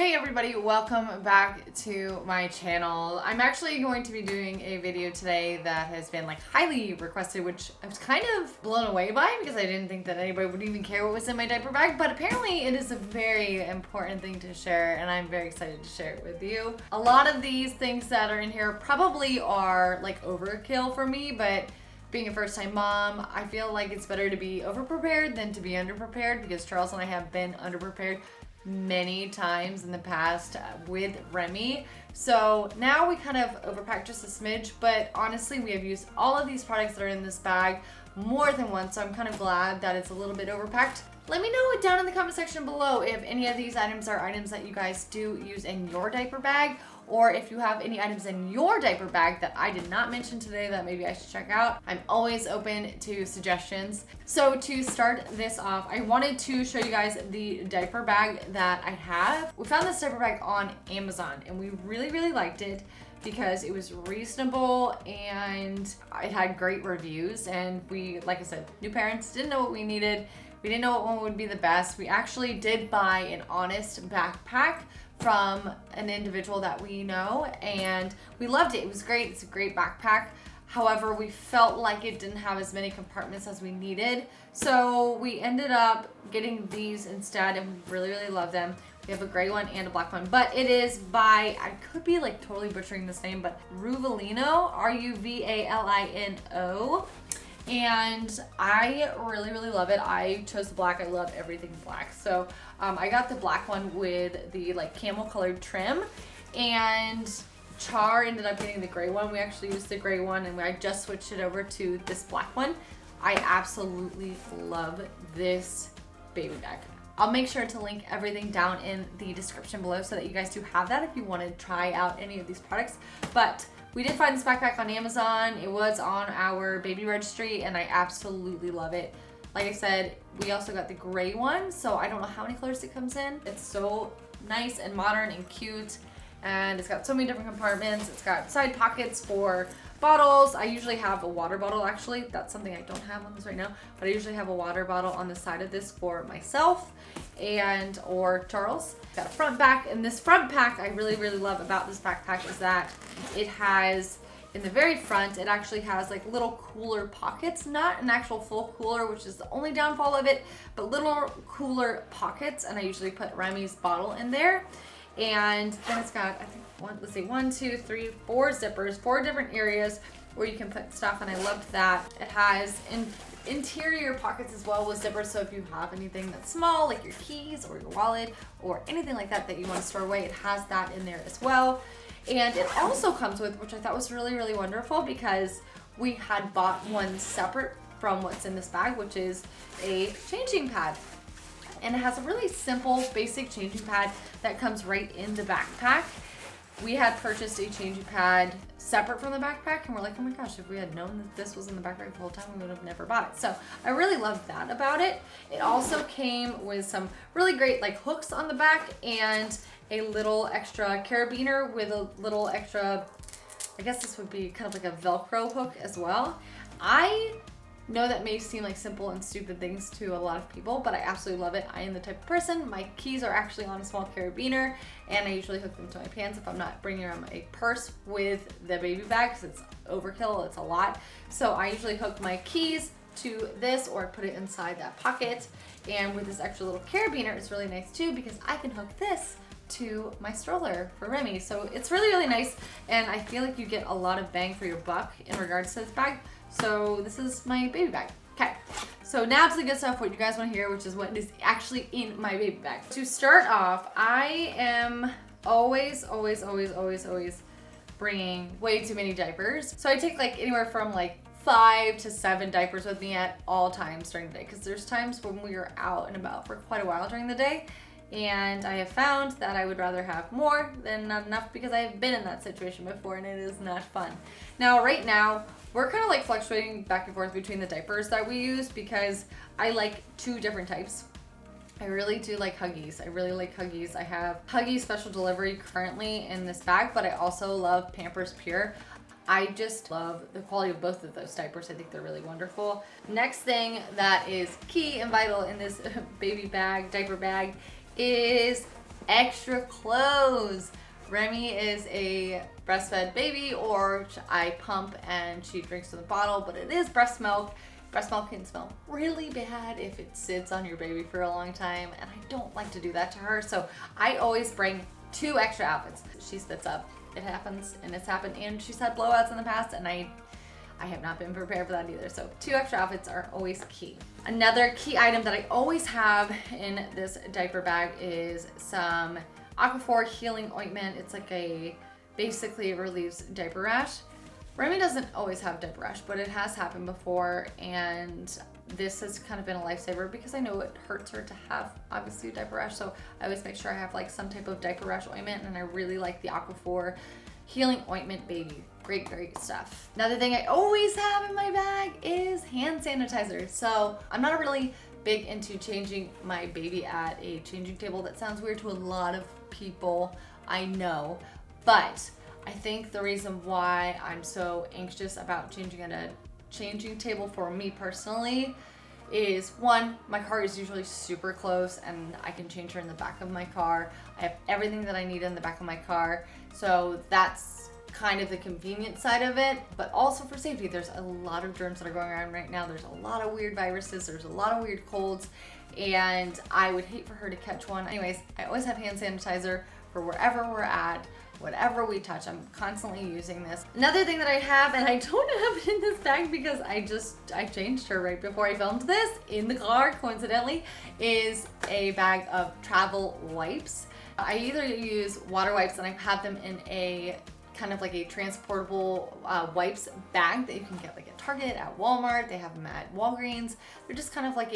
Hey everybody, welcome back to my channel. I'm actually going to be doing a video today that has been highly requested, which I was kind of blown away by because I didn't think that anybody would even care what was in my diaper bag, but apparently it is a very important thing to share and I'm very excited to share it with you. A lot of these things that are in here probably are overkill for me, but being a first-time mom, I feel like it's better to be over-prepared than to be under-prepared because Charles and I have been under-prepared many times in the past with Remi. So now we kind of overpacked just a smidge, but honestly we have used all of these products that are in this bag more than once, so I'm kind of glad that it's a little bit overpacked. Let me know down in the comment section below if any of these items are items that you guys do use in your diaper bag, or if you have any items in your diaper bag that I did not mention today that maybe I should check out. I'm always open to suggestions. So to start this off, I wanted to show you guys the diaper bag that I have. We found this diaper bag on Amazon and we really liked it because it was reasonable and it had great reviews, and we, like I said, new parents, didn't know what we needed. We didn't know what one would be the best. We actually did buy an Honest backpack from an individual that we know and we loved it. It was great. It's a great backpack. However, we felt like it didn't have as many compartments as we needed. So we ended up getting these instead and we really love them. We have a gray one and a black one, but it is by, I could be totally butchering this name, but Ruvalino, Ruvalino. And I really love it. I chose the black. I love everything black. So I got the black one with the camel colored trim, and Char ended up getting the gray one. We actually used the gray one and I just switched it over to this black one. I absolutely love this baby bag. I'll make sure to link everything down in the description below so that you guys do have that if you want to try out any of these products. But we did find this backpack on Amazon. It was on our baby registry and I absolutely love it. Like I said, we also got the gray one, so I don't know how many colors it comes in. It's so nice and modern and cute, and it's got so many different compartments. It's got side pockets for bottles. I usually have a water bottle, actually. That's something I don't have on this right now, but I usually have a water bottle on the side of this for myself or Charles. Got a front back, and this front pack I really love about this backpack is that it has, in the very front, it actually has little cooler pockets, not an actual full cooler, which is the only downfall of it, but little cooler pockets, and I usually put Remi's bottle in there. And then it's got, I think, one, two, three, four zippers, 4 different areas where you can put stuff, and I loved that. It has interior pockets as well with zippers, so if you have anything that's small, like your keys or your wallet or anything like that that you want to store away, it has that in there as well. And it also comes with, which I thought was really wonderful, because we had bought one separate from what's in this bag, which is a changing pad. And it has a really simple, basic changing pad that comes right in the backpack. We had purchased a changing pad separate from the backpack, and we're like, oh my gosh, if we had known that this was in the backpack the whole time, we would have never bought it. So I really loved that about it. It also came with some really great hooks on the back and a little extra carabiner with a little extra, I guess this would be kind of like a Velcro hook as well. I know that may seem like simple and stupid things to a lot of people, but I absolutely love it. I am the type of person, my keys are actually on a small carabiner, and I usually hook them to my pants if I'm not bringing around a purse with the baby bag because it's overkill, it's a lot. So I usually hook my keys to this or put it inside that pocket. And with this extra little carabiner, it's really nice too because I can hook this to my stroller for Remi. So it's really nice, and I feel like you get a lot of bang for your buck in regards to this bag. So this is my baby bag. Okay, so now to the good stuff, what you guys want to hear, which is what is actually in my baby bag. To start off, I am always bringing way too many diapers. So I take anywhere from 5 to 7 diapers with me at all times during the day, because there's times when we are out and about for quite a while during the day, and I have found that I would rather have more than not enough because I have been in that situation before and it is not fun. Now, right now, we're kind of fluctuating back and forth between the diapers that we use because I like 2 different types. I really do like Huggies. I really like Huggies. I have Huggies Special Delivery currently in this bag, but I also love Pampers Pure. I just love the quality of both of those diapers. I think they're really wonderful. Next thing that is key and vital in this baby bag, diaper bag, is extra clothes. Remi is a breastfed baby, or I pump and she drinks from the bottle, but it is breast milk. Breast milk can smell really bad if it sits on your baby for a long time, and I don't like to do that to her, so I always bring 2 extra outfits. She spits up. It happens, and it's happened, and she's had blowouts in the past, and I have not been prepared for that either, so 2 extra outfits are always key. Another key item that I always have in this diaper bag is some Aquaphor healing ointment. It's like basically relieves diaper rash. Remi doesn't always have diaper rash, but it has happened before, and this has kind of been a lifesaver because I know it hurts her to have obviously diaper rash, so I always make sure I have like some type of diaper rash ointment, and I really like the Aquaphor healing ointment baby. Great stuff. Another thing I always have in my bag is hand sanitizer. So I'm not really big into changing my baby at a changing table. That sounds weird to a lot of people, I know, but I think the reason why I'm so anxious about changing at a changing table for me personally is, one, my car is usually super close and I can change her in the back of my car. I have everything that I need in the back of my car, so that's kind of the convenient side of it, but also for safety. There's a lot of germs that are going around right now. There's a lot of weird viruses. There's a lot of weird colds, and I would hate for her to catch one. Anyways, I always have hand sanitizer for wherever we're at, whatever we touch. I'm constantly using this. Another thing that I have, and I don't have it in this bag because I changed her right before I filmed this in the car, coincidentally, is a bag of travel wipes. I either use water wipes, and I have them in a kind of like a transportable wipes bag that you can get like at Target, at Walmart. They have them at Walgreens. They're just kind of like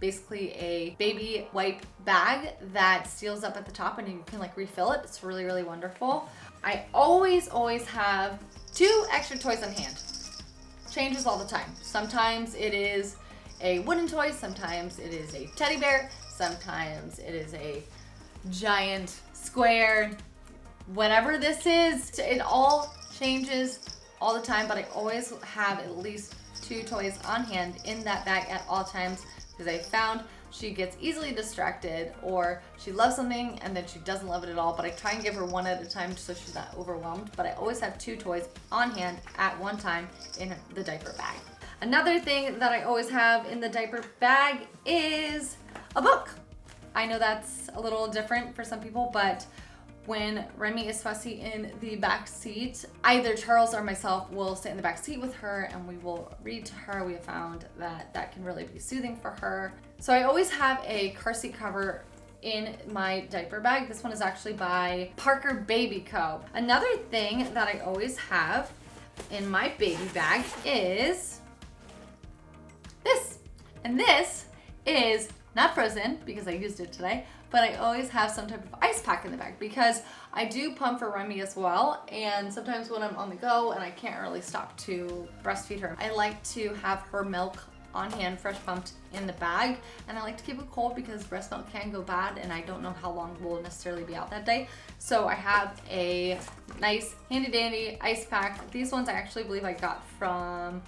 basically a baby wipe bag that seals up at the top and you can like refill it. It's really wonderful. I always have 2 extra toys on hand. Changes all the time. Sometimes it is a wooden toy, sometimes it is a teddy bear, sometimes it is a giant square. Whatever this is, it all changes all the time, but I always have at least 2 toys on hand in that bag at all times because I found she gets easily distracted, or she loves something and then she doesn't love it at all, but I try and give her one at a time so she's not overwhelmed, but I always have 2 toys on hand at one time in the diaper bag. Another thing that I always have in the diaper bag is a book. I know that's a little different for some people, but when Remi is fussy in the back seat, either Charles or myself will sit in the back seat with her and we will read to her. We have found that that can really be soothing for her. So I always have a car seat cover in my diaper bag. This one is actually by Parker Baby Co. Another thing that I always have in my baby bag is this. And this is not frozen because I used it today, but I always have some type of ice pack in the bag because I do pump for Remi as well, and sometimes when I'm on the go and I can't really stop to breastfeed her, I like to have her milk on hand, fresh pumped in the bag, and I like to keep it cold because breast milk can go bad and I don't know how long we'll necessarily be out that day. So I have a nice handy dandy ice pack. These ones I actually believe I got from,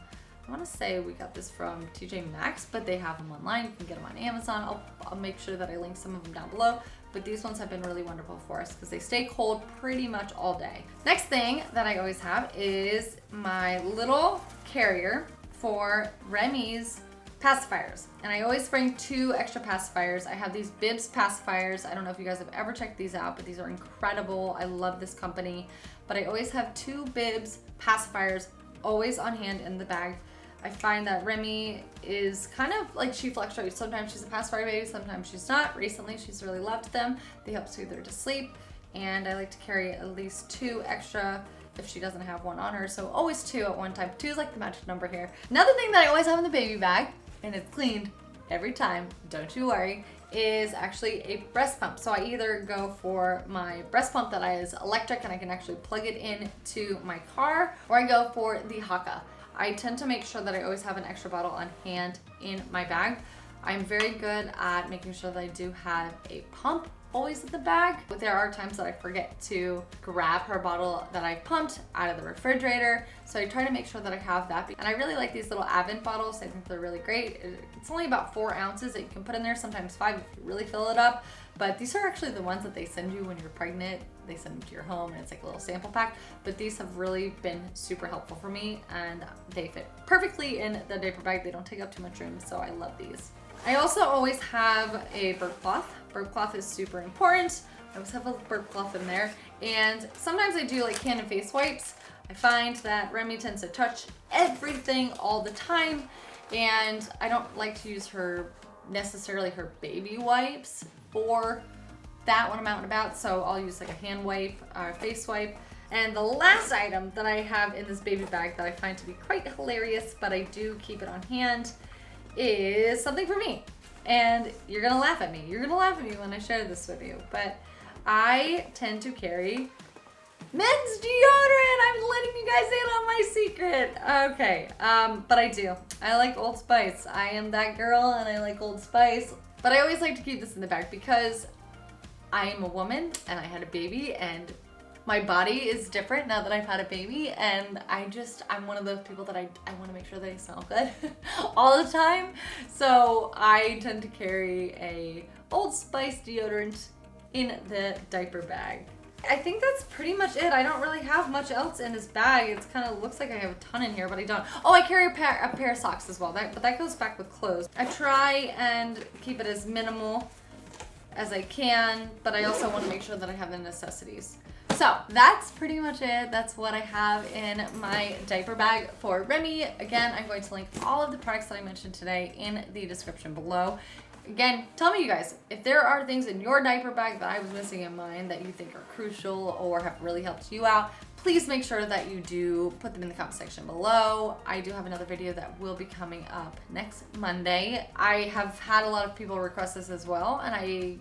I want to say we got this from TJ Maxx, but they have them online. You can get them on Amazon. I'll make sure that I link some of them down below. But these ones have been really wonderful for us because they stay cold pretty much all day. Next thing that I always have is my little carrier for Remi's pacifiers. And I always bring 2 extra pacifiers. I have these Bibs pacifiers. I don't know if you guys have ever checked these out, but these are incredible. I love this company. But I always have 2 Bibs pacifiers always on hand in the bag. I find that Remi is kind of like, she fluctuates. Sometimes she's a pacifier baby, sometimes she's not. Recently, she's really loved them. They help soothe her to sleep. And I like to carry at least 2 extra if she doesn't have one on her. So always 2 at one time. 2 is like the magic number here. Another thing that I always have in the baby bag, and it's cleaned every time, don't you worry, is actually a breast pump. So I either go for my breast pump that is electric and I can actually plug it in to my car, or I go for the Haka. I tend to make sure that I always have an extra bottle on hand in my bag. I'm very good at making sure that I do have a pump always in the bag, but there are times that I forget to grab her bottle that I pumped out of the refrigerator. So I try to make sure that I have that. And I really like these little Advent bottles. I think they're really great. It's only about 4 ounces that you can put in there, sometimes 5 if you really fill it up. but these are actually the ones that they send you when you're pregnant. They send them to your home and it's like a little sample pack, but these have really been super helpful for me and they fit perfectly in the diaper bag. They don't take up too much room, so I love these. I also always have a burp cloth. Burp cloth is super important. I always have a burp cloth in there, and sometimes I do like hand and face wipes. I find that Remi tends to touch everything all the time, and I don't like to use necessarily her baby wipes for that when I'm out and about, so I'll use like a hand wipe or face wipe. And the last item that I have in this baby bag that I find to be quite hilarious, but I do keep it on hand, is something for me. And you're gonna laugh at me. You're gonna laugh at me when I share this with you, but I tend to carry men's deodorant. I'm letting you guys in on my secret. Okay, but I do. I like Old Spice. I am that girl and I like Old Spice. But I always like to keep this in the bag because I am a woman and I had a baby and my body is different now that I've had a baby, and I'm one of those people that I want to make sure that I smell good all the time. So I tend to carry a Old Spice deodorant in the diaper bag. I think that's pretty much it. I don't really have much else in this bag. It kind of looks like I have a ton in here, but I don't. Oh, I carry a pair of socks as well, but that goes back with clothes. I try and keep it as minimal as I can, but I also want to make sure that I have the necessities. So that's pretty much it. That's what I have in my diaper bag for Remi. Again, I'm going to link all of the products that I mentioned today in the description below. Again, tell me, you guys, if there are things in your diaper bag that I was missing in mine that you think are crucial or have really helped you out, please make sure that you do put them in the comment section below. I do have another video that will be coming up next Monday. I have had a lot of people request this as well, and I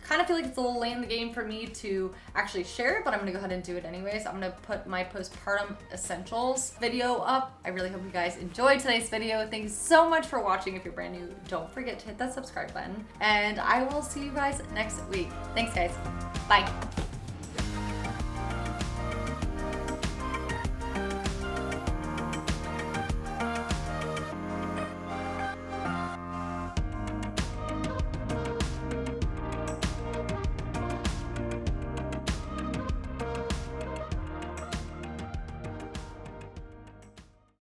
kind of feel like it's a little late in the game for me to actually share it, but I'm gonna go ahead and do it anyways. I'm gonna put my postpartum essentials video up. I really hope you guys enjoyed today's video. Thank you so much for watching. If you're brand new, don't forget to hit that subscribe button, and I will see you guys next week. Thanks, guys. Bye.